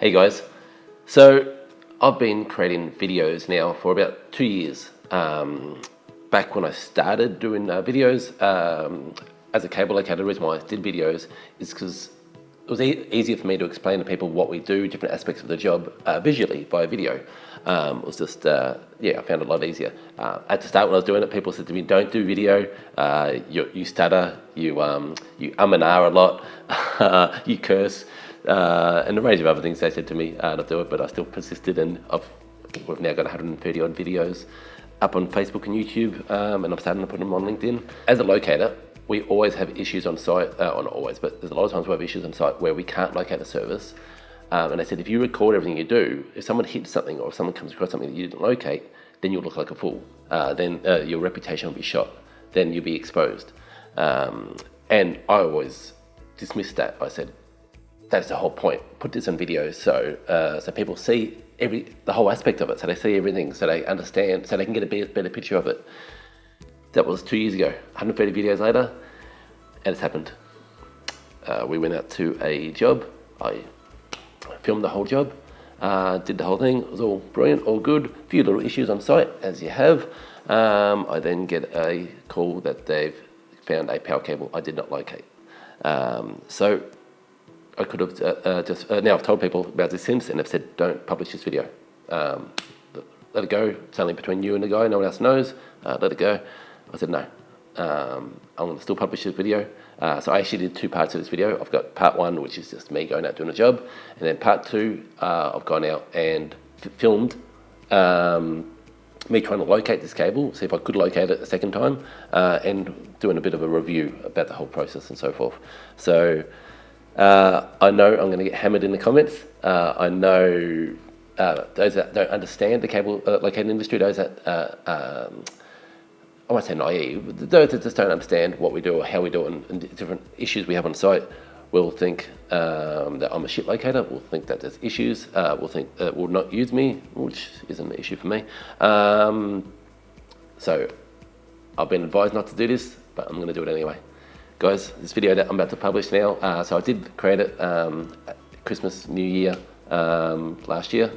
Hey guys, so I've been creating videos now for about 2 years. Back when I started doing videos as a cable locator, the reason why I did videos is because it was easier for me to explain to people what we do, different aspects of the job visually by video. It was just, I found it a lot easier. At the start when I was doing it, people said to me, don't do video, you stutter, you and ah a lot, you curse, and a range of other things they said to me not do it, but I still persisted, and we've now got 130 odd videos up on Facebook and YouTube, and I'm starting to put them on LinkedIn. As a locator, we always have issues on site, not always, but there's a lot of times we have issues on site where we can't locate a service. And I said, if you record everything you do, if someone hits something or if someone comes across something that you didn't locate, then you'll look like a fool. Then your reputation will be shot. Then you'll be exposed. And I always dismissed that. I said, that's the whole point. Put this on video so people see the whole aspect of it, so they see everything, so they understand, so they can get a better picture of it. That was 2 years ago. 130 videos later, and it's happened. We went out to a job. I filmed the whole job, did the whole thing. It was all brilliant, all good. A few little issues on site, as you have. I then get a call that they've found a power cable I did not locate. So I could have now I've told people about this since, and they've said, don't publish this video. Let it go. It's only between you and the guy. No one else knows. Let it go. I said, no. I'm going to still publish this video. So I actually did 2 parts of this video. I've got part 1, which is just me going out doing a job. And then part 2, I've gone out and filmed me trying to locate this cable, see if I could locate it a second time, and doing a bit of a review about the whole process and so forth. So I know I'm going to get hammered in the comments. I know those that don't understand the cable locating industry, those that I won't say naive, those that just don't understand what we do or how we do it and different issues we have on site will think that I'm a shit locator, will think that there's issues, will think will not use me, which isn't an issue for me. So I've been advised not to do this, but I'm going to do it anyway. Guys, this video that I'm about to publish now, so I did create it at Christmas, New Year, this year.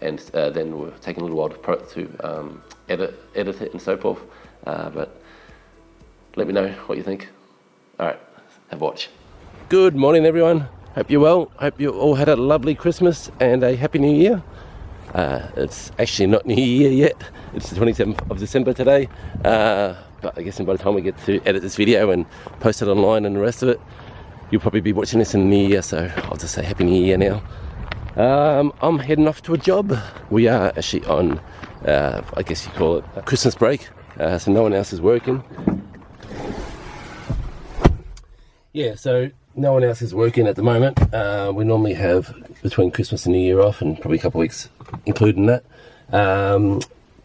And then we're taking a little while to edit it and so forth. But let me know what you think. All right, have a watch. Good morning, everyone. Hope you're well. Hope you all had a lovely Christmas and a happy New Year. It's actually not New Year yet. It's the 27th of December today. But I guess by the time we get to edit this video and post it online and the rest of it, you'll probably be watching this in the New Year. So I'll just say happy New Year now. I'm heading off to a job. We are actually on, I guess you call it a Christmas break, so no one else is working. Yeah, so no one else is working at the moment. We normally have between Christmas and New Year off, and probably a couple of weeks including that,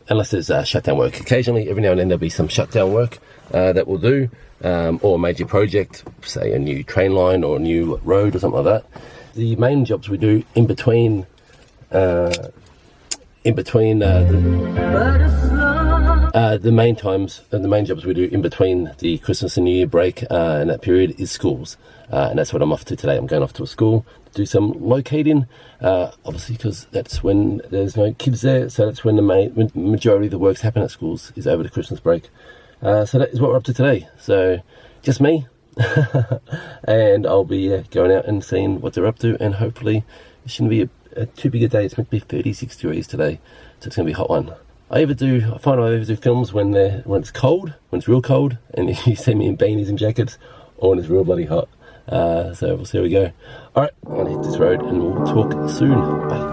unless there's shutdown work. Occasionally, every now and then there'll be some shutdown work that we'll do, or a major project, say a new train line or a new road or something like that. The main jobs we do in between the main jobs we do in between the Christmas and New Year break and that period is schools, and that's what I'm off to today. I'm going off to a school to do some locating, obviously because that's when there's no kids there, so that's when the majority of the works happen at schools is over the Christmas break. So that is what we're up to today. So just me. And I'll be going out and seeing what they're up to, and hopefully it shouldn't be a too big a day. It's meant to be 36 degrees today, so it's going to be a hot one. I find I either do films when it's cold, when it's real cold, and you see me in beanies and jackets, or when it's real bloody hot. So we'll see how we go. Alright, I'm going to hit this road and we'll talk soon. Bye.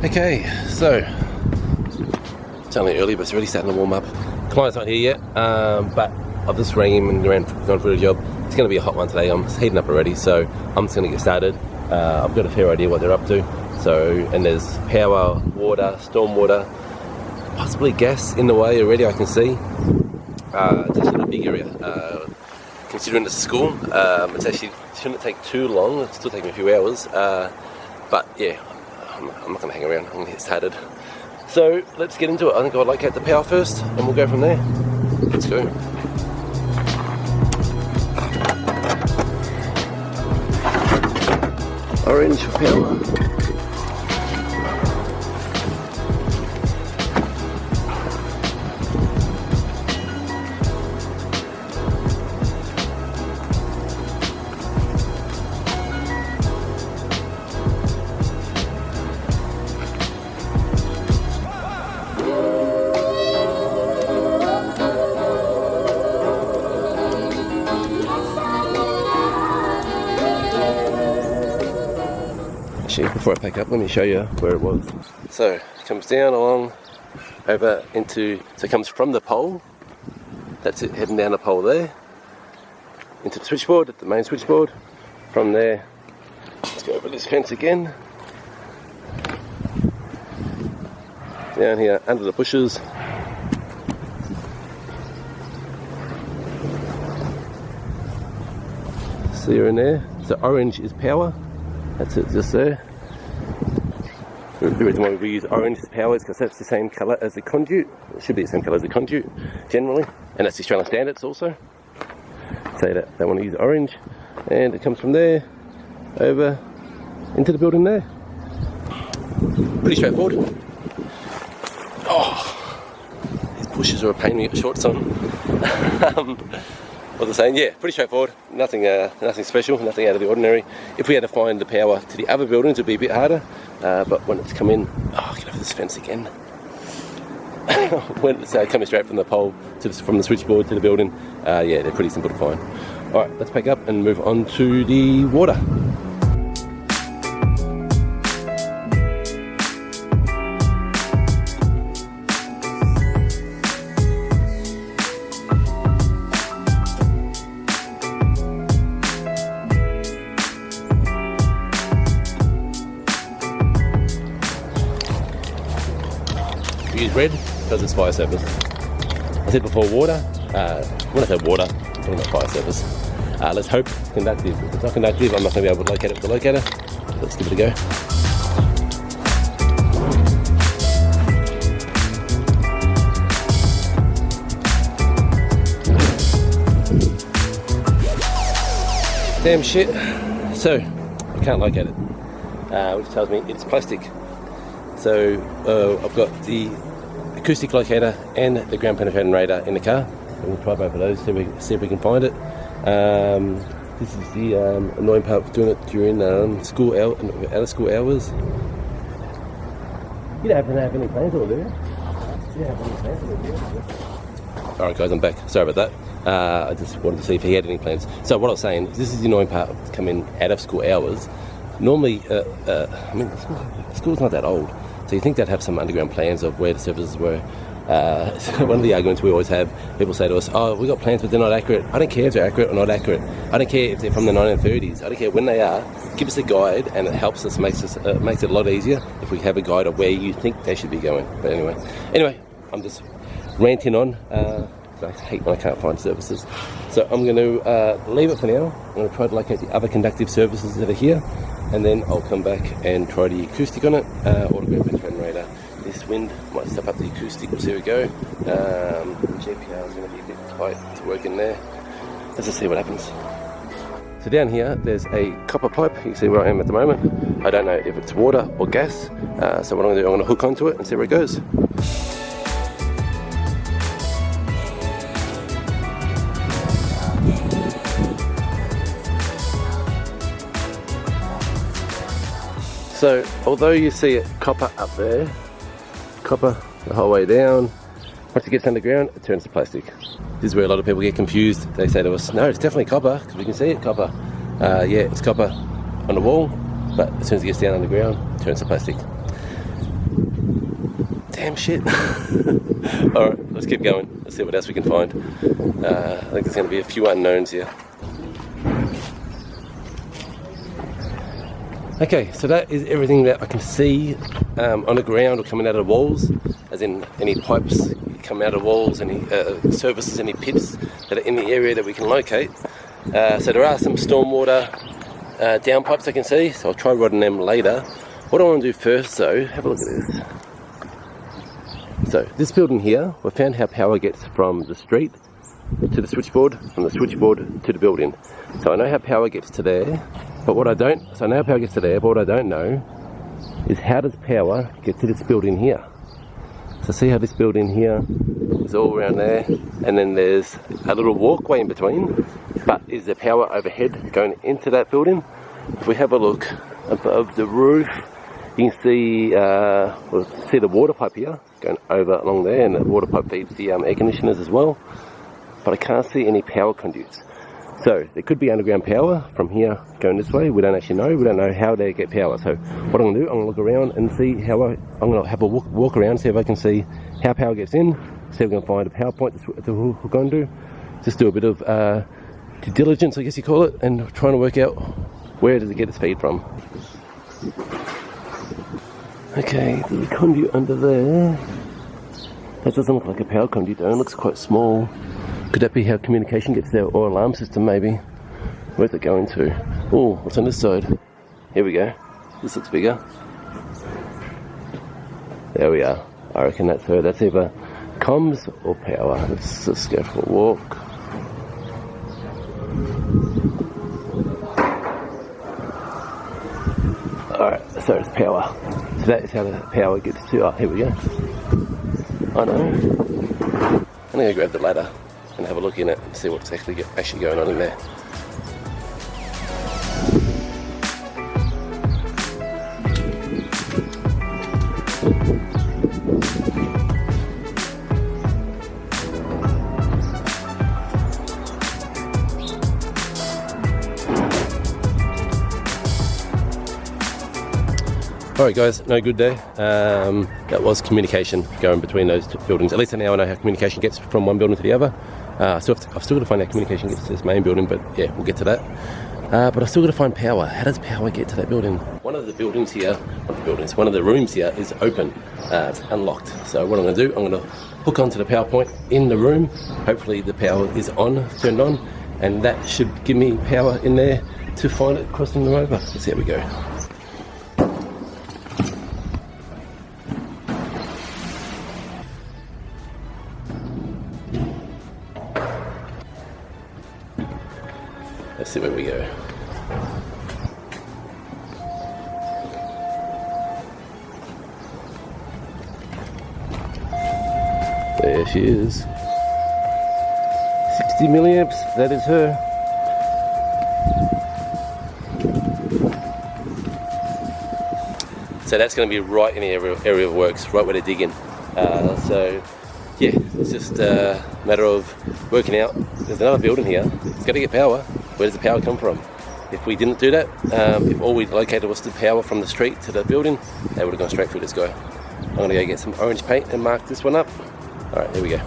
Okay, so it's only early, but it's already starting to warm up. Client's not here yet, but I've just rang him and gone for the job. It's going to be a hot one today. I'm heating up already, so I'm just going to get started. I've got a fair idea what they're up to. So, and there's power, water, stormwater, possibly gas in the way already, I can see. It's actually a big area. Considering it's a school, it shouldn't take too long. It'll still take me a few hours. But yeah, I'm not going to hang around. I'm going to get started. So let's get into it. I think I'd locate the power first, and we'll go from there. Let's go. Orange for power. Actually, before I pack up, let me show you where it was. So it comes down along over into, so it comes from the pole, that's it, heading down the pole there, into the switchboard, at the main switchboard. From there, let's go over this fence again, down here under the bushes, see you're in there. So orange is power. That's it, just there. The reason why we use orange as power is because that's the same colour as the conduit. It should be the same colour as the conduit, generally. And that's the Australian standards also. Say that they want to use orange. And it comes from there, over, into the building there. Pretty straightforward. Oh, these bushes are a pain when you get shorts on. What was I saying? Yeah, pretty straightforward. Nothing special, nothing out of the ordinary. If we had to find the power to the other buildings, it'd be a bit harder. But when it's come in, get over this fence again. When it's coming straight from the pole from the switchboard to the building, yeah, they're pretty simple to find. All right, let's pack up and move on to the water. Use red because it's fire service. I said before water, when I say water, I'm talking about fire service. Let's hope conductive. If it's not conductive, I'm not going to be able to locate it with the locator. Let's give it a go. Damn shit. So, I can't locate it, which tells me it's plastic. So I've got the acoustic locator and the ground penetrating radar in the car. We'll try both of those, see if we can find it. This is the annoying part of doing it during out of school hours. You don't happen to have any plans over there? You don't have any plans over there? Alright guys, I'm back. Sorry about that. I just wanted to see if he had any plans. So what I was saying, this is the annoying part of coming out of school hours. Normally, I mean, school's not that old. So you think they'd have some underground plans of where the services were. One of the arguments we always have, people say to us, oh, we got plans but they're not accurate. I don't care if they're accurate or not accurate. I don't care if they're from the 1930s. I don't care when they are. Give us a guide and it helps us, makes it a lot easier if we have a guide of where you think they should be going. But anyway, I'm just ranting on. I hate when I can't find services. So I'm going to leave it for now. I'm going to try to locate the other conductive services that are here. And then I'll come back and try the acoustic on it, or the ground penetrating radar. This wind might step up the acoustic, we'll see how we go. GPR is going to be a bit tight to work in there. Let's just see what happens. So down here, there's a copper pipe. You can see where I am at the moment. I don't know if it's water or gas. So what I'm going to do, I'm going to hook onto it and see where it goes. So, although you see it copper up there, copper the whole way down, once it gets underground, it turns to plastic. This is where a lot of people get confused. They say to us, no, it's definitely copper, because we can see it copper. Yeah, it's copper on the wall, but as soon as it gets down underground, it turns to plastic. Damn shit. Alright, let's keep going. Let's see what else we can find. I think there's going to be a few unknowns here. Okay, so that is everything that I can see on the ground or coming out of the walls, as in any pipes coming out of walls, any surfaces, any pits that are in the area that we can locate. So there are some stormwater downpipes I can see, so I'll try rodding them later. What I want to do first though, have a look at this. So this building here, we found how power gets from the street to the switchboard, from the switchboard to the building. So I know how power gets to there, but what I don't, so I know how power gets to there, but what I don't know is how does power get to this building here. So see how this building here is all around there, and then there's a little walkway in between, but is there power overhead going into that building? If we have a look above the roof, you can see, we'll see the water pipe here going over along there, and the water pipe feeds the air conditioners as well, but I can't see any power conduits. So there could be underground power from here going this way. We don't actually know. We don't know how they get power. So what I'm going to do, I'm going to look around and see how I'm going to have a walk around, see if I can see how power gets in, see if we can find a power point to hook onto. Just do a bit of due diligence, I guess you call it, and trying to work out where does it get its feed from. Okay, there's a conduit under there. That doesn't look like a power conduit though, it looks quite small. Could that be how communication gets there, or alarm system maybe? Where's it going to? Oh, what's on this side? Here we go. This looks bigger. There we are. I reckon that's her. That's either comms or power. Let's just go for a walk. Alright, so it's power. So that is how the power gets to... Oh, here we go. I know. I'm going to grab the ladder and have a look in it and see what's actually going on in there. Alright guys, no good day. That was communication going between those two buildings. At least now I know how communication gets from one building to the other. I've still got to find out how communication gets to this main building, but yeah, we'll get to that. But I've still got to find power. How does power get to that building? One of the buildings here, one of the rooms here is open. It's unlocked. So what I'm going to do, I'm going to hook onto the power point in the room. Hopefully the power is turned on, and that should give me power in there to find it crossing them over. Let's see how we go. Let's see where we go. There she is. 60 milliamps, that is her. So that's going to be right in the area of works, right where they're digging. So yeah, it's just a matter of working out. There's another building here. It's got to get power. Where does the power come from? If we didn't do that, if all we located was the power from the street to the building, they would have gone straight through this guy. I'm going to go get some orange paint and mark this one up. Alright, here we go.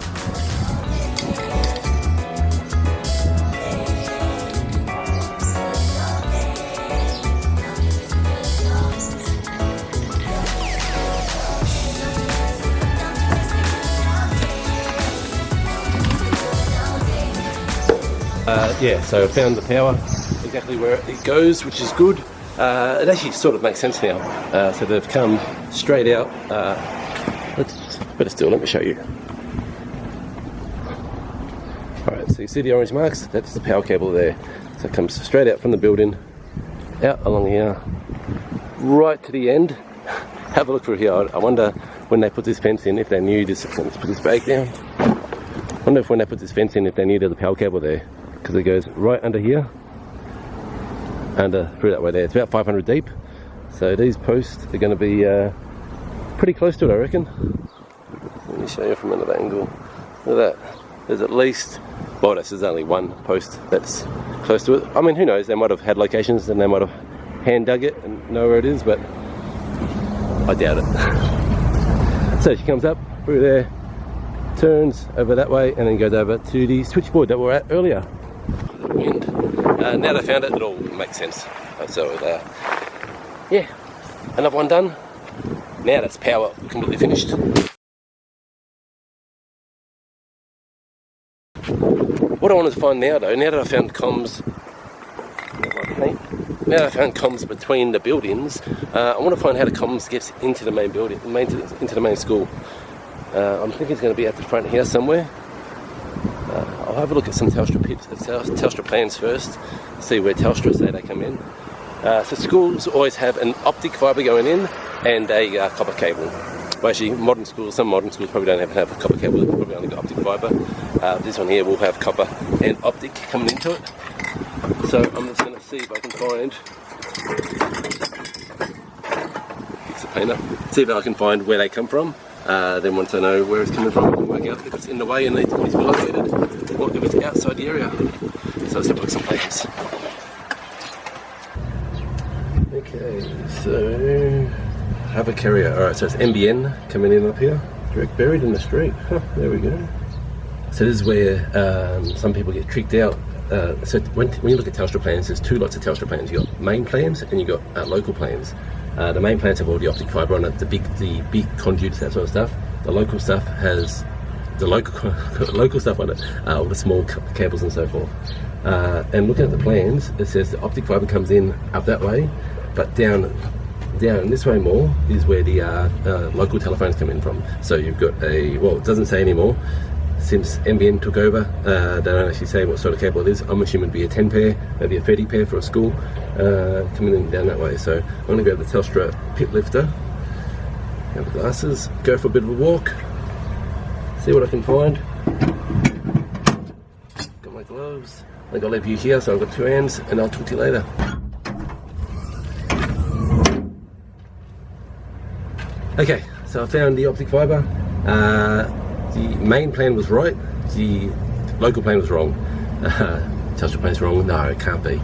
Yeah, so I found the power exactly where it goes, which is good. It actually sort of makes sense now. So they've come straight out. Better still, let me show you. Alright, so you see the orange marks? That's the power cable there. So it comes straight out from the building, out along here, right to the end. Have a look through here. I wonder when they put this fence in, if they knew this. Let's put this back down. I wonder if when they put this fence in, if they knew there's a power cable there. Because it goes right under here, through that way there. It's about 500 deep, so these posts are going to be pretty close to it, I reckon. Let me show you from another angle. Look at that. There's at least, well, there's only one post that's close to it. I mean, who knows? They might have had locations and they might have hand dug it and know where it is, but I doubt it. So she comes up through there, turns over that way, and then goes over to the switchboard that we were at earlier. Wind. Now they found it, it all makes sense. So yeah, another one done. Now that's power completely finished. What I want to find now though, now that I found comms between the buildings, I want to find how the comms gets into the main building, into the main school. I'm thinking it's going to be at the front here somewhere. I'll have a look at some Telstra plans first, see where Telstra say they come in. So schools always have an optic fibre going in and a copper cable. Well, actually, some modern schools probably don't have a copper cable, they've probably only got optic fibre. This one here will have copper and optic coming into it. So I'm just going to see if I can find where they come from. Then once I know where it's coming from, I can work out if it's in the way and needs to be located, or if it's outside the area. So let's have a look at some plans. Okay, so have a carrier. Alright, so it's NBN coming in up here, direct buried in the street. Huh, there we go. So this is where some people get tricked out. So when you look at Telstra plans, there's two lots of Telstra plans. You've got main plans and you've got local plans. The main plans have all the optic fibre on it, the big conduits, that sort of stuff. The local stuff has the local stuff on it, all the small cables and so forth. And looking at the plans, it says the optic fibre comes in up that way, but down this way more is where the local telephones come in from. So you've got it doesn't say anymore. Since NBN took over, they don't actually say what sort of cable it is. I'm assuming it'd be a 10 pair, maybe a 30 pair for a school, coming in down that way. So I'm going to grab the Telstra pit lifter, have the glasses, go for a bit of a walk, see what I can find. Got my gloves. I think I'll leave you here, so I've got two hands, and I'll talk to you later. Okay, so I found the optic fibre. The main plan was right, the local plan was wrong. Telstra plan's wrong? No, it can't be.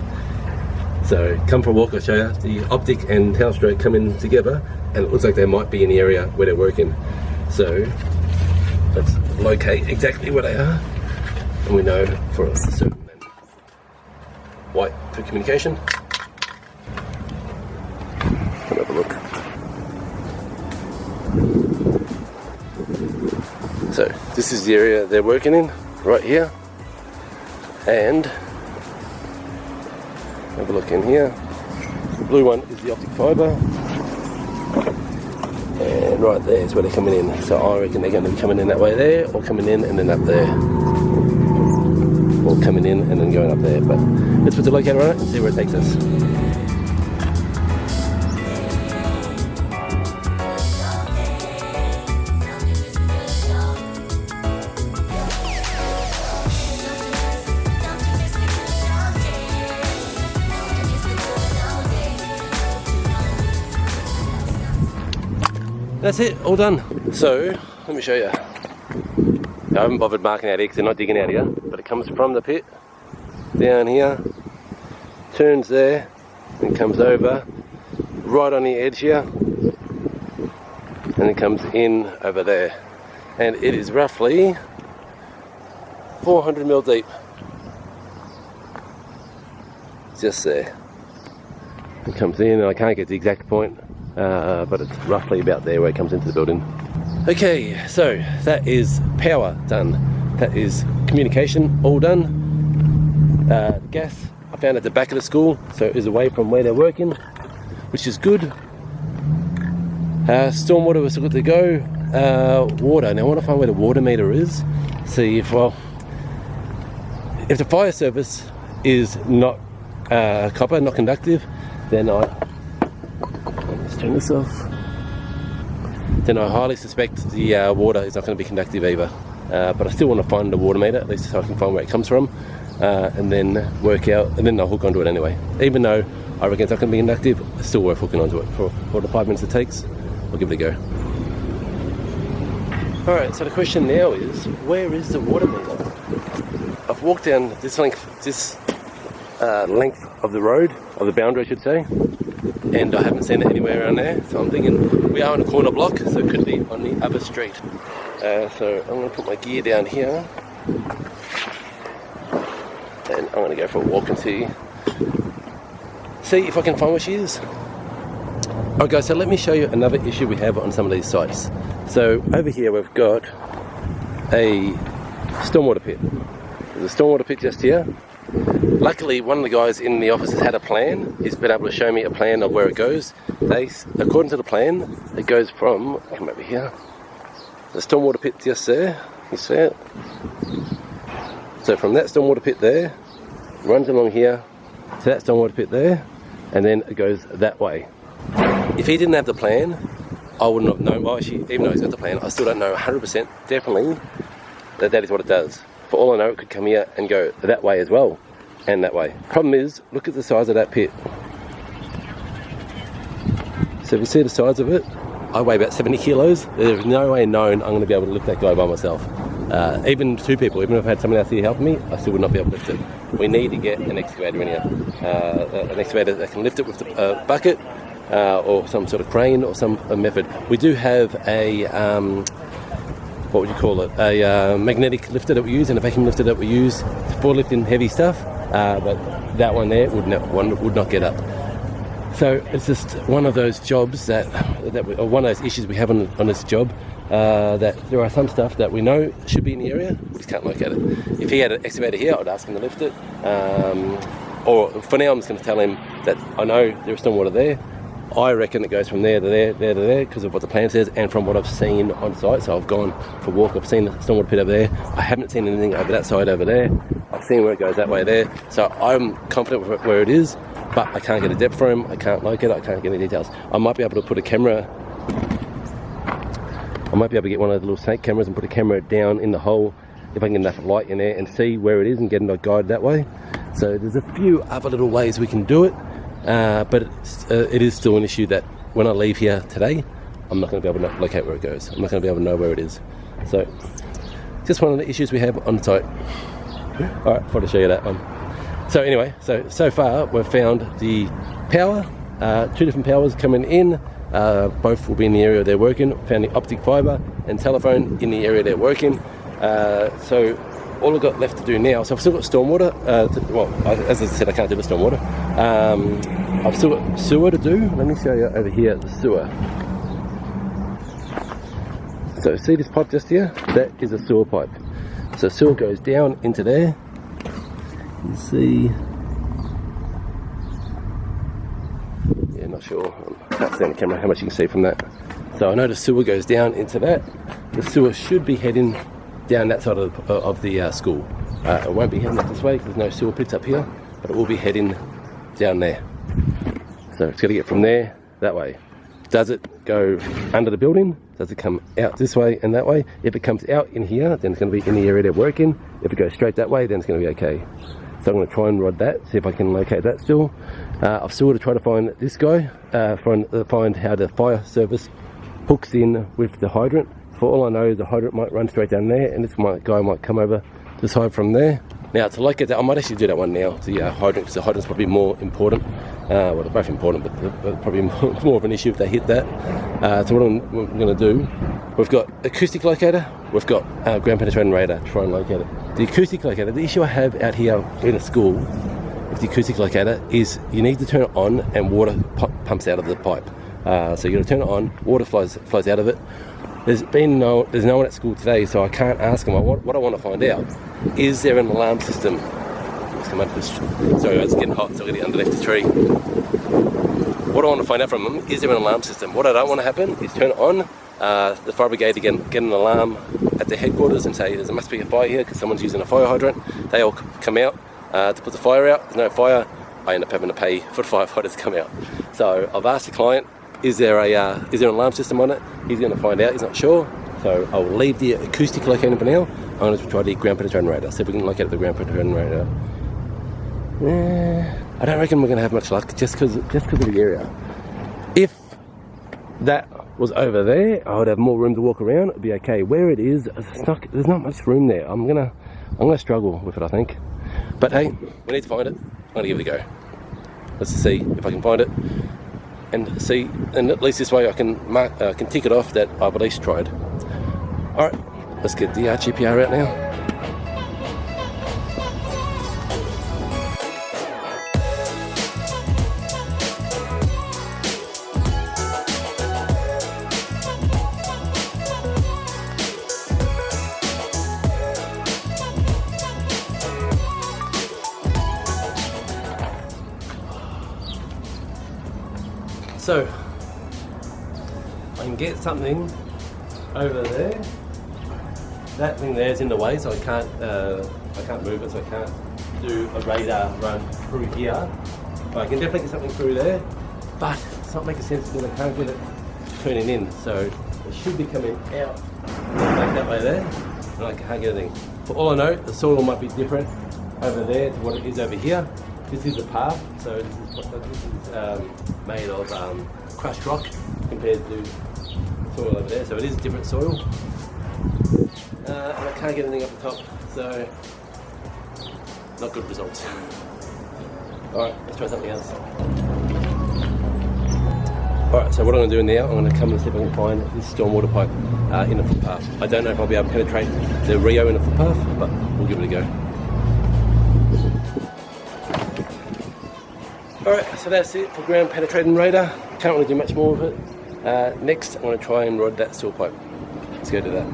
So come for a walk, I'll show you. The optic and Telstra come in together, and it looks like they might be in the area where they're working. So let's locate exactly where they are, and we know for a certain. White for communication. Come have a look. So this is the area they're working in, right here. And have a look in here. The blue one is the optic fibre. And right there is where they're coming in. So I reckon they're going to be coming in that way there, or coming in and then up there. Or coming in and then going up there. But let's put the locator on it and see where it takes us. That's it, all done. So, let me show you. I haven't bothered marking out here because they're not digging out here, but it comes from the pit, down here, turns there, and comes over, right on the edge here, and it comes in over there. And it is roughly 400 mil deep. Just there. It comes in, and I can't get the exact point, but it's roughly about there where it comes into the building. Okay, so that is power done. That is communication all done. Gas I found at the back of the school, so it is away from where they're working, which is good. Stormwater was good to go. Water, now I want to find where the water meter is. See if the fire service is not copper, not conductive, then let's turn this off. Then I highly suspect the water is not going to be conductive either. But I still want to find the water meter, at least so I can find where it comes from, and then work out, and then I'll hook onto it anyway. Even though I reckon it's not going to be conductive, it's still worth hooking onto it for the 5 minutes it takes. I'll give it a go. Alright, so the question now is, where is the water meter? I've walked down this length of the road, of the boundary I should say, and I haven't seen it anywhere around there, so I'm thinking we are on a corner block, so it could be on the other street. So I'm going to put my gear down here, and I'm going to go for a walk and see if I can find where she is. Alright guys, so let me show you another issue we have on some of these sites. So over here we've got a stormwater pit. There's a stormwater pit just here. Luckily one of the guys in the office has had a plan. He's been able to show me a plan of where it goes. According to the plan, it goes from, come over here, the stormwater pit just there, you see it? So from that stormwater pit there, runs along here to that stormwater pit there, and then it goes that way. If he didn't have the plan, I wouldn't have known. Well, actually, even though he's got the plan, I still don't know 100% definitely that that is what it does. For all I know, it could come here and go that way as well, and that way. Problem is, look at the size of that pit. So if you see the size of it, I weigh about 70 kilos. There's no way known I'm going to be able to lift that guy by myself. Even two people, even if I had someone else here helping me, I still would not be able to lift it. We need to get an excavator in here. An excavator that can lift it with a bucket, or some sort of crane or some method. We do have a, what would you call it? A magnetic lifter that we use and a vacuum lifter that we use for lifting heavy stuff, but that one there would not get up. So it's just one of those jobs or one of those issues we have on this job, that there are some stuff that we know should be in the area, we just can't locate it. If he had an excavator here, I'd ask him to lift it. Or for now, I'm just going to tell him that I know there's stormwater there. I reckon it goes from there to there, there to there, because of what the plan says and from what I've seen on site. So I've gone for a walk, I've seen the stormwater pit over there. I haven't seen anything over that side over there. I've seen where it goes that way there. So I'm confident with where it is, but I can't get a depth from, I can't locate it, I can't get any details. I might be able to put a camera, I might be able to get one of those little snake cameras and put a camera down in the hole if I can get enough light in there and see where it is and get a guide that way. So there's a few other little ways we can do it. But it is still an issue that when I leave here today, I'm not going to be able to locate where it goes. I'm not going to be able to know where it is. So, just one of the issues we have on site. Alright, thought I'd show you that one. So anyway, so far we've found the power, two different powers coming in. Both will be in the area they're working. Found the optic fibre and telephone in the area they're working. So all I've got left to do now, so I've still got stormwater, as I said, I can't do the stormwater. I've still got sewer to do. Let me show you over here, the sewer. So see this pipe just here? That is a sewer pipe. So sewer goes down into there. You see, yeah, not sure, I can't see on the camera how much you can see from that. So I know the sewer goes down into that. The sewer should be heading down that side of the school. It won't be heading up this way because there's no sewer pits up here, but it will be heading down there. So it's got to get from there that way. Does it go under the building? Does it come out this way and that way? If it comes out in here, then it's going to be in the area they're working. If it goes straight that way, then it's going to be okay. So I'm going to try and rod that, see if I can locate that still. I've still got to try to find this guy, find how the fire service hooks in with the hydrant. For all I know, the hydrant might run straight down there, and this guy might come over the side from there. Now, to locate that, I might actually do that one now, the hydrant, because the hydrant's probably more important. Well, they're both important, but probably more of an issue if they hit that. So what I'm going to do, we've got acoustic locator, we've got ground penetrating radar to try and locate it. The acoustic locator, the issue I have out here in a school with the acoustic locator is you need to turn it on and water pumps out of the pipe. So you've got to turn it on, water flows out of it. There's no one at school today, so I can't ask them. What I want to find out, is there an alarm system? Let's come up this, sorry, it's getting hot, so I'm going to get underneath the tree. What I want to find out from them, is there an alarm system? What I don't want to happen is turn it on, the fire brigade to get an alarm at their headquarters and say there must be a fire here because someone's using a fire hydrant. They all come out to put the fire out. There's no fire. I end up having to pay for the firefighters to come out. So I've asked the client, is there an alarm system on it? He's going to find out, he's not sure. So I'll leave the acoustic locator for now. I'm going to try the ground penetrating radar, see if we can locate the ground penetrating radar. I don't reckon we're going to have much luck just because of the area. If that was over there, I would have more room to walk around, it'd be okay. Where it is, there's not much room there. I'm gonna struggle with it, I think. But hey, we need to find it. I'm going to give it a go. Let's see if I can find it. And at least this way I can tick it off that I've at least tried. Alright, let's get the GPR out now. So I can get something over there. That thing there is in the way, so I can't move it, so I can't do a radar run through here. But I can definitely get something through there, but it's not making sense because I can't get it turning in. So it should be coming out like that way there, and I can't get anything. For all I know, the soil might be different over there to what it is over here. This is the path, so this is made of crushed rock compared to soil over there, so it is different soil. And I can't get anything up the top, so not good results. Alright, let's try something else. Alright, so what I'm going to do now, I'm going to come and see if I can find this stormwater pipe in a footpath. I don't know if I'll be able to penetrate the Rio in a footpath, but we'll give it a go. Alright, so that's it for ground penetrating radar. Can't really do much more of it. Next, I'm going to try and rod that steel pipe. Let's go do that.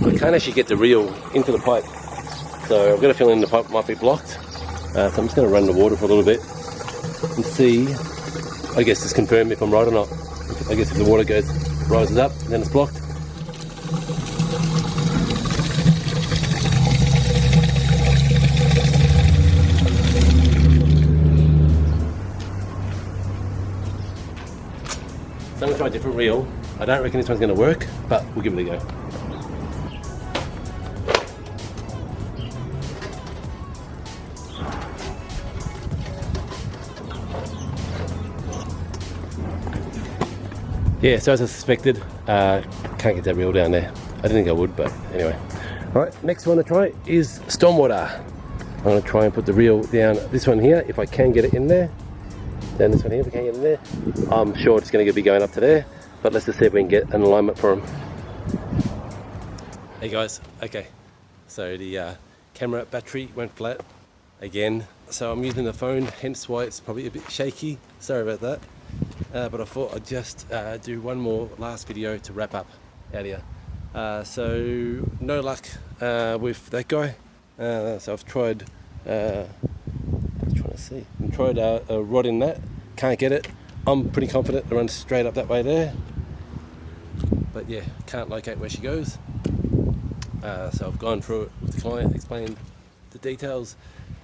I can't actually get the reel into the pipe, so I've got a feeling the pipe might be blocked. So I'm just going to run the water for a little bit and see, I guess, just confirm if I'm right or not. I guess if the water rises up, then it's blocked. So I'm going to try a different reel. I don't reckon this one's going to work, but we'll give it a go. Yeah, so as I suspected, can't get that reel down there. I didn't think I would, but anyway. Alright, next one to try is stormwater. I'm going to try and put the reel down this one here, if I can get it in there. Then this one here, if I can get it in there. I'm sure it's going to be going up to there, but let's just see if we can get an alignment for them. Hey guys, okay. So the camera battery went flat again. So I'm using the phone, hence why it's probably a bit shaky. Sorry about that. But I thought I'd just do one more last video to wrap up out here. So no luck with that guy. So I've tried, I'm trying to see. I've tried a rod in that, can't get it. I'm pretty confident it runs straight up that way there. But yeah, can't locate where she goes. So I've gone through it with the client, explained the details.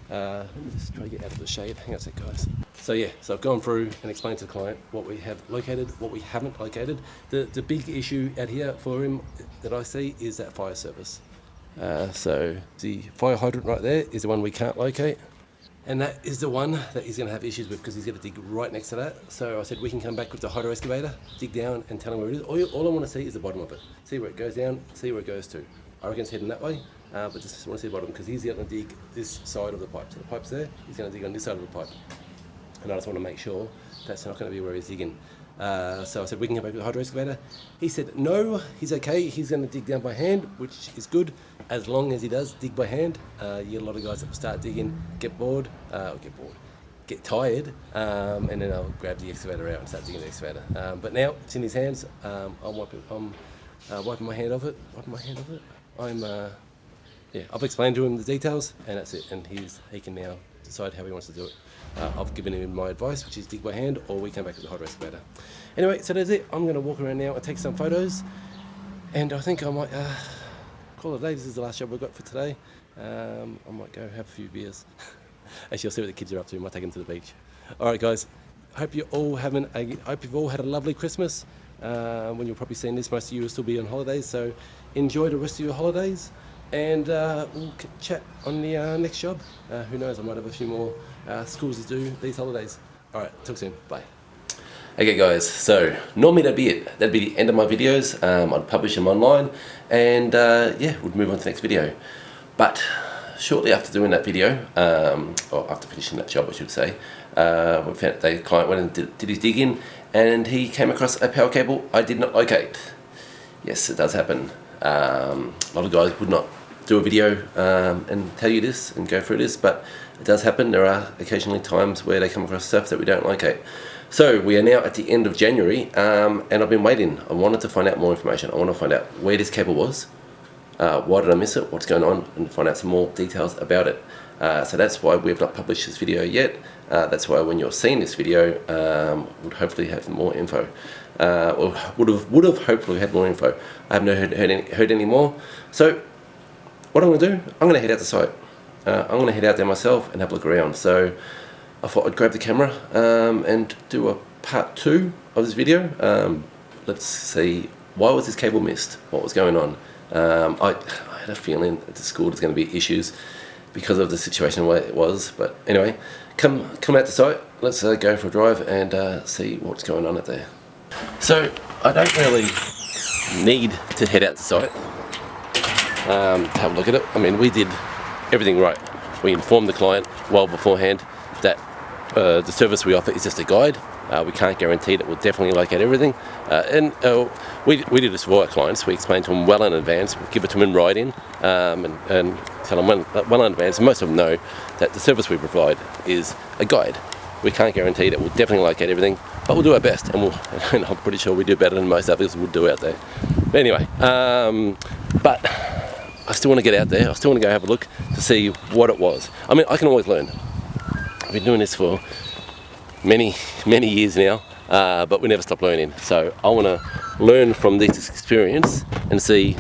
Let me just try to get out of the shade. Hang on a sec, guys. So yeah, so I've gone through and explained to the client what we have located, what we haven't located. The big issue out here for him that I see is that fire service. So the fire hydrant right there is the one we can't locate. And that is the one that he's going to have issues with because he's going to dig right next to that. So I said we can come back with the hydro excavator, dig down and tell him where it is. All I want to see is the bottom of it. See where it goes down, see where it goes to. I reckon it's heading that way, but just want to see the bottom because he's going to dig this side of the pipe. So the pipe's there, he's going to dig on this side of the pipe. And I just want to make sure that's not going to be where he's digging. So I said, we can go back with the hydro excavator. He said, no, he's okay. He's going to dig down by hand, which is good, as long as he does dig by hand. You get a lot of guys that will start digging, get tired, and then I'll grab the excavator out and start digging the excavator. But now it's in his hands. I'm wiping my hand off it. I've explained to him the details, and that's it. And he can now decide how he wants to do it. I've given him my advice, which is dig by hand, or we come back to the hydro excavator. Anyway, so that's it. I'm going to walk around now and take some photos, and I think I might call it a day. This is the last job we've got for today. I might go have a few beers. Actually, I'll see what the kids are up to. I might take them to the beach. All right, guys. Hope you've all had a lovely Christmas. When you're probably seeing this, most of you will still be on holidays, so enjoy the rest of your holidays. And we'll chat on the next job. Who knows, I might have a few more schools to do these holidays. All right, talk soon. Bye. Okay guys, so normally that'd be it. That'd be the end of my videos. I'd publish them online and yeah, we'd move on to the next video. But shortly after doing that video, or after finishing that job I should say, we found the client went and did his digging and he came across a power cable I did not locate. Yes, it does happen. A lot of guys would not do a video and tell you this and go through this, but it does happen. There are occasionally times where they come across stuff that we don't locate. So we are now at the end of January and I've been waiting. I wanted to find out more information. I want to find out where this cable was, why did I miss it, what's going on, and find out some more details about it. So that's why we have not published this video yet. That's why when you're seeing this video, we'll hopefully have more info. Or would have hopefully had more info. I haven't heard any more. So what I'm going to do, I'm going to head out to site. I'm going to head out there myself and have a look around. So I thought I'd grab the camera and do a part 2 of this video. Let's see, why was this cable missed? What was going on? I had a feeling at the school there's going to be issues because of the situation where it was. But anyway, come out to site. Let's go for a drive and see what's going on out there. So I don't really need to head out to site to have a look at it. I mean, we did everything right. We informed the client well beforehand that the service we offer is just a guide. We can't guarantee that we'll definitely locate everything. And we do this for our clients. We explain to them well in advance. We give it to them in writing and tell them well in advance. And most of them know that the service we provide is a guide. We can't guarantee that we'll definitely locate everything, but we'll do our best. And I'm pretty sure we do better than most others would do out there. But anyway, but I still want to get out there. I still want to go have a look to see what it was. I mean, I can always learn. I've been doing this for many years now, but we never stop learning. So I want to learn from this experience and see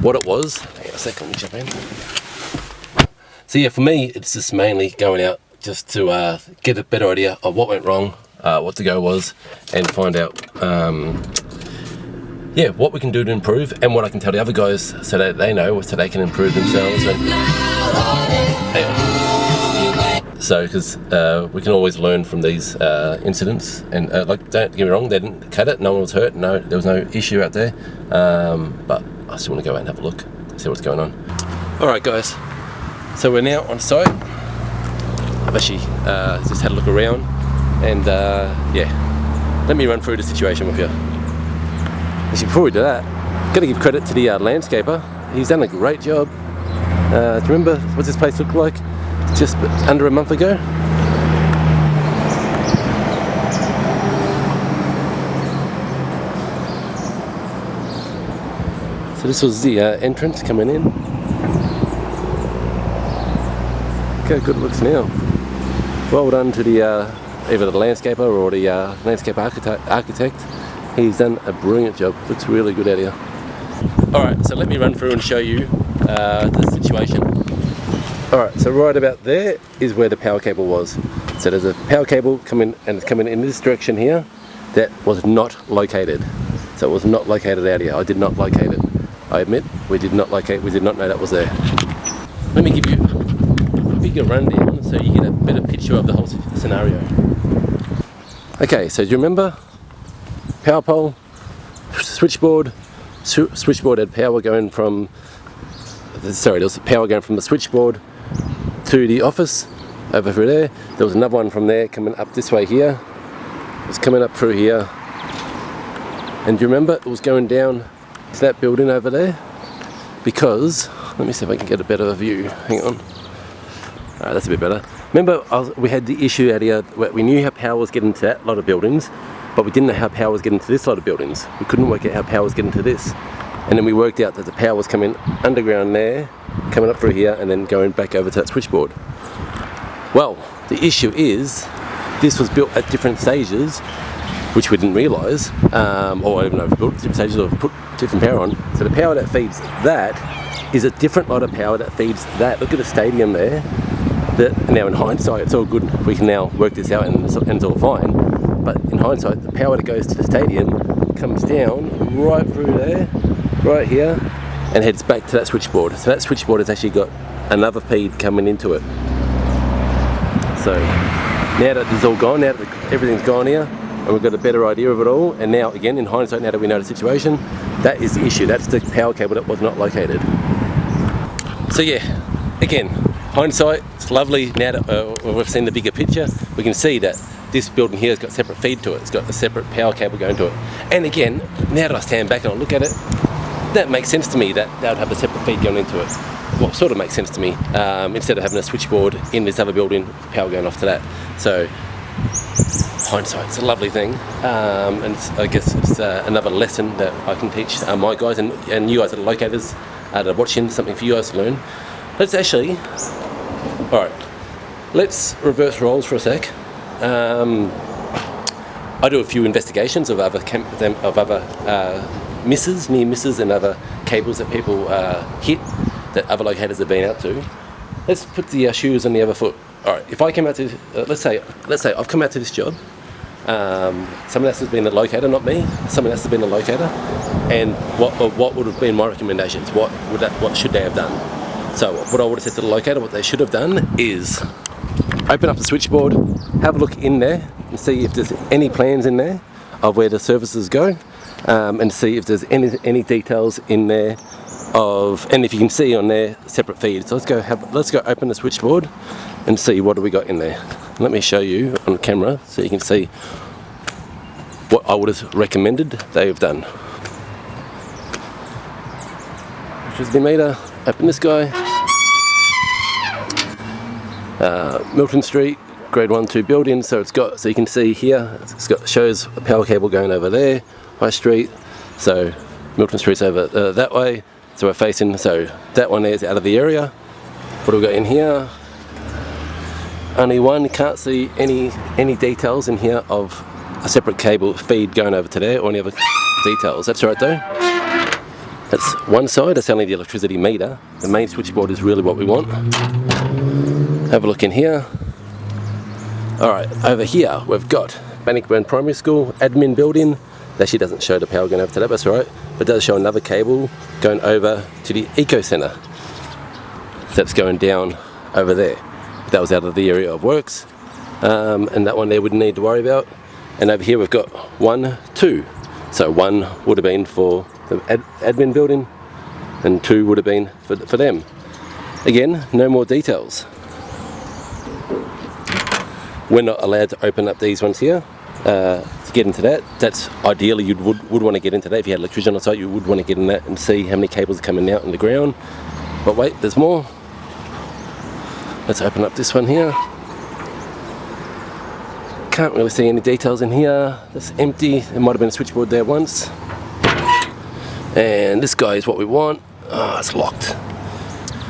what it was. Hang on a second, let me jump in. So yeah, for me, it's just mainly going out just to get a better idea of what went wrong, what the go was, and find out yeah, what we can do to improve and what I can tell the other guys so that they know, so they can improve themselves. So, because we can always learn from these incidents, and like, don't get me wrong, they didn't cut it, no one was hurt, no, there was no issue out there, but I still want to go out and have a look, see what's going on. Alright guys, so we're now on site. I've actually just had a look around, and yeah, let me run through the situation with you. Actually, before we do that, got to give credit to the landscaper. He's done a great job. Do you remember what this place looked like just under a month ago? So this was the entrance coming in. Look how good it looks now. Well done to the either the landscaper or the landscape architect. He's done a brilliant job. Looks really good out here. Alright, so let me run through and show you the situation. Alright, so right about there is where the power cable was. So there's a power cable coming, and it's coming in this direction here, that was not located. So it was not located out here. I did not locate it. I admit, we did not know that was there. Let me give you a bigger rundown so you get a better picture of the whole scenario. Okay, so do you remember? Power pole, switchboard had power going from, sorry, there was power going from the switchboard to the office over through there. There was another one from there coming up this way here. It was coming up through here. And do you remember it was going down to that building over there? Because, let me see if I can get a better view. Hang on. Alright, that's a bit better. Remember we had the issue out here where we knew how power was getting to that lot of buildings, but we didn't know how power was getting to this lot of buildings. We couldn't work out how power was getting to this. And then we worked out that the power was coming underground there, coming up through here, and then going back over to that switchboard. Well, the issue is, this was built at different stages, which we didn't realise, or even though built at different stages or put different power on. So the power that feeds that is a different lot of power that feeds that. Look at the stadium there. Now in hindsight, it's all good. We can now work this out and it's all fine. But in hindsight, the power that goes to the stadium comes down right through there, right here, and heads back to that switchboard. So that switchboard has actually got another feed coming into it. So now that it's all gone, now that everything's gone here, and we've got a better idea of it all. And now, again, in hindsight, now that we know the situation, that is the issue. That's the power cable that was not located. So yeah, again, hindsight, it's lovely. Now that we've seen the bigger picture, we can see that this building here has got separate feed to it. It's got a separate power cable going to it. And again, now that I stand back and I look at it, that makes sense to me that they would have a separate feed going into it. Well, sort of makes sense to me, instead of having a switchboard in this other building, power going off to that. So, hindsight, it's a lovely thing. And I guess it's another lesson that I can teach my guys and you guys that are locators that are watching, something for you guys to learn. Let's actually, alright, let's reverse roles for a sec. I do a few investigations of other near misses and other cables that people hit that other locators have been out to. Let's put the shoes on the other foot. All right, if I came out to, let's say I've come out to this job. Someone else has been the locator, not me. Someone else has been the locator, and what would have been my recommendations? What should they have done? So what I would have said to the locator, what they should have done is open up the switchboard, have a look in there, and see if there's any plans in there of where the services go, and see if there's any details in there and if you can see on there separate feeds. So let's go open the switchboard and see what do we got in there. Let me show you on camera so you can see what I would have recommended they have done. Electricity meter, open this guy. Milton Street, grade 1-2 building, so you can see here, shows a power cable going over there, High Street, so Milton Street's over that way, so we're facing, so that one there is out of the area. What do we got in here? Only one, can't see any details in here of a separate cable feed going over to there or any other details. That's right though. That's one side, that's only the electricity meter. The main switchboard is really what we want. Have a look in here. Alright, over here we've got Bannockburn Primary School, admin building. That actually doesn't show the power going over to that, but that's alright. But it does show another cable going over to the Eco Centre. That's going down over there. That was out of the area of works. And that one there we didn't need to worry about. And over here we've got 1, 2. So 1 would have been for the admin building, and 2 would have been for them. Again, no more details. We're not allowed to open up these ones here to get into that. That's ideally you would want to get into that. If you had electrician on site, you would want to get in that and see how many cables are coming out in the ground. But wait, there's more. Let's open up this one here. Can't really see any details in here. That's empty. There might have been a switchboard there once. And this guy is what we want. Oh, it's locked.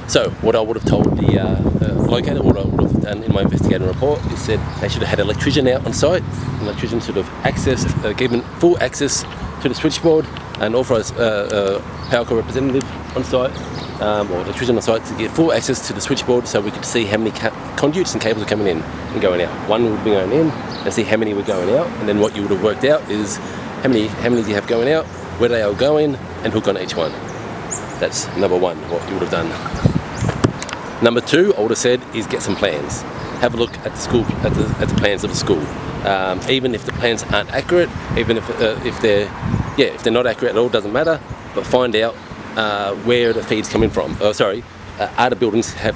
So what I would have told the locator, what I would have done in my investigating report, is said they should have had an electrician out on site. An electrician should have given full access to the switchboard, and authorised PowerCo representative on site, or electrician on site, to get full access to the switchboard so we could see how many conduits and cables are coming in and going out. One would be going in and see how many were going out, and then what you would have worked out is how many do you have going out, where they are going, and hook on each one. That's number one, what you would have done. Number two, I would have said, is get some plans. Have a look at the school, at the plans of the school. Even if the plans aren't accurate, even if they're not accurate at all, doesn't matter. But find out where the feed's coming from. Do the buildings have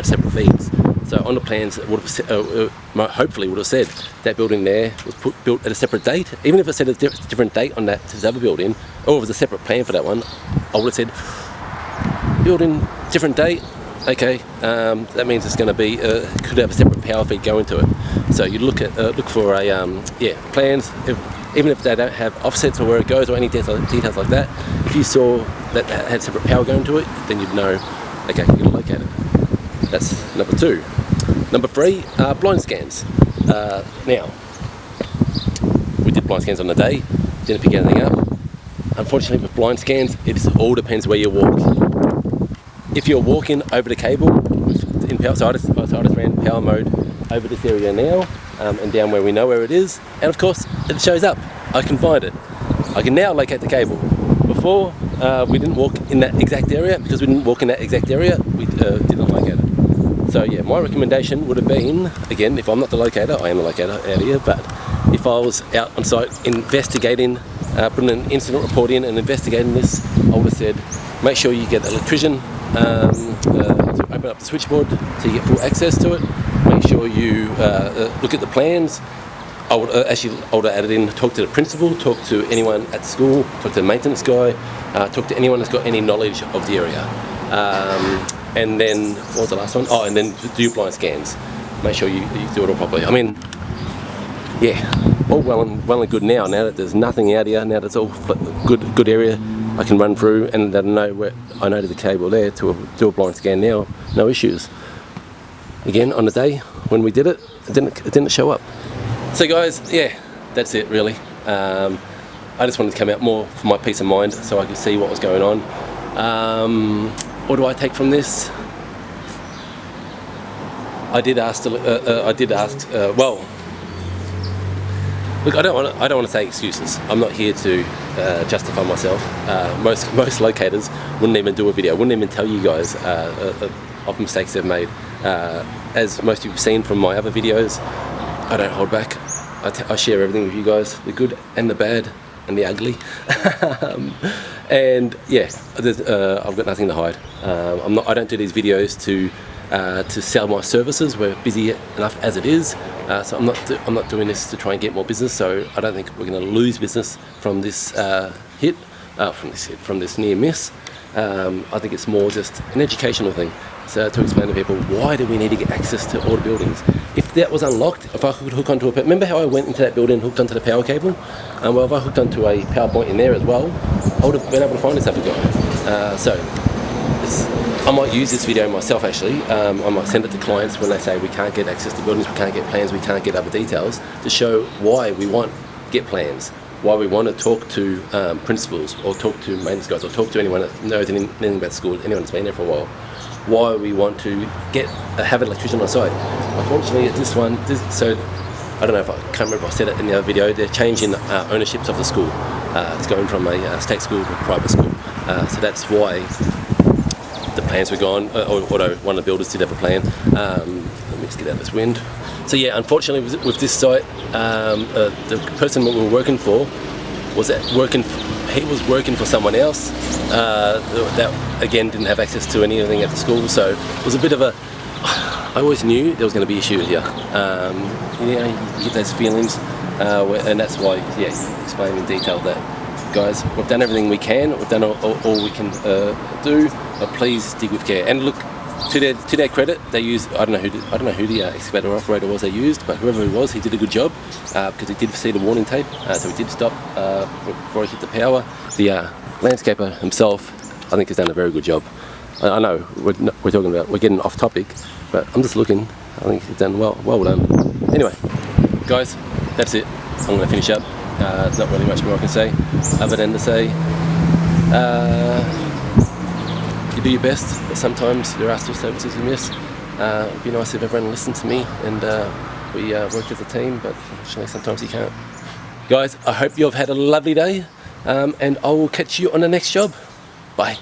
separate feeds? So on the plans, it would have hopefully would have said that building there was built at a separate date. Even if it said a different date on that to the other building, or it was a separate plan for that one, I would have said building different date. Okay, that means it's going to be could have a separate power feed going to it. So you look for plans. Even if they don't have offsets or where it goes or any details like that, if you saw that had separate power going to it, then you'd know. Okay, you're going to locate it. That's number two. Number three, blind scans. Now, we did blind scans on the day, didn't pick anything up. Unfortunately, with blind scans, it all depends where you walk. If you're walking over the cable, in power, so I just ran power mode over this area now, and down where we know where it is, and of course it shows up. I can find it. I can now locate the cable. Before, we didn't walk in that exact area. Because we didn't walk in that exact area, we didn't locate it. So yeah, my recommendation would have been, again, if I'm not the locator, I am the locator out here, but if I was out on site investigating, putting an incident report in and investigating this, I would have said, make sure you get the electrician to open up the switchboard so you get full access to it. Make sure you look at the plans. I would have added in, talk to the principal, talk to anyone at school, talk to the maintenance guy, talk to anyone that's got any knowledge of the area. And then, what was the last one? Oh, and then do your blind scans. Make sure you do it all properly. I mean, yeah, all well and good now that there's nothing out here, now that's all good area I can run through, and I know there's a cable there to do a blind scan now, no issues. Again, on the day when we did it, it didn't show up. So guys, yeah, that's it really. I just wanted to come out more for my peace of mind so I could see what was going on. What do I take from this? I did ask. Well, look, I don't want to say excuses. I'm not here to justify myself. Most locators wouldn't even do a video, wouldn't even tell you guys of mistakes they've made. As most of you have seen from my other videos, I don't hold back. I share everything with you guys, the good and the bad and the ugly. And yeah, I've got nothing to hide. I don't do these videos to sell my services. We're busy enough as it is, so I'm not doing this to try and get more business. So I don't think we're going to lose business from this from this near miss. I think it's more just an educational thing. So to explain to people, why do we need to get access to all the buildings? If that was unlocked, if I could hook onto remember how I went into that building and hooked onto the power cable? Well, if I hooked onto a power point in there as well, I would have been able to find this other guy. I might use this video myself actually. I might send it to clients when they say we can't get access to buildings, we can't get plans, we can't get other details, to show why we want get plans, why we want to talk to principals or talk to maintenance guys or talk to anyone that knows anything about school, anyone that's been there for a while, why we want to have an electrician on site. Unfortunately, this one, so I don't know if I can't remember if I said it in the other video, they're changing ownerships of the school. It's going from a state school to a private school. So that's why the plans were gone, although one of the builders did have a plan. Let me just get out of this wind. So yeah, unfortunately with this site, the person that we were working for was working for someone else that again didn't have access to anything at the school, so it was a bit of a, I always knew there was going to be issues here. You get those feelings, and that's why, yeah, explain in detail that, guys, we've done everything we can, we've done all we can do, but please dig with care. And look, to their credit, they used, I don't know who the excavator operator was they used, but whoever he was, he did a good job, because he did see the warning tape, so he did stop before he hit the power. The landscaper himself, I think, has done a very good job. I know we're getting off topic, but I'm just looking. I think he's done well done. Anyway, guys, that's it. I'm going to finish up. There's not really much more I can say, other than to say, you do your best, but sometimes there are still services you miss. It'd be nice if everyone listened to me and we worked as a team, but unfortunately sometimes you can't. Guys, I hope you've had a lovely day, and I will catch you on the next job. Bye.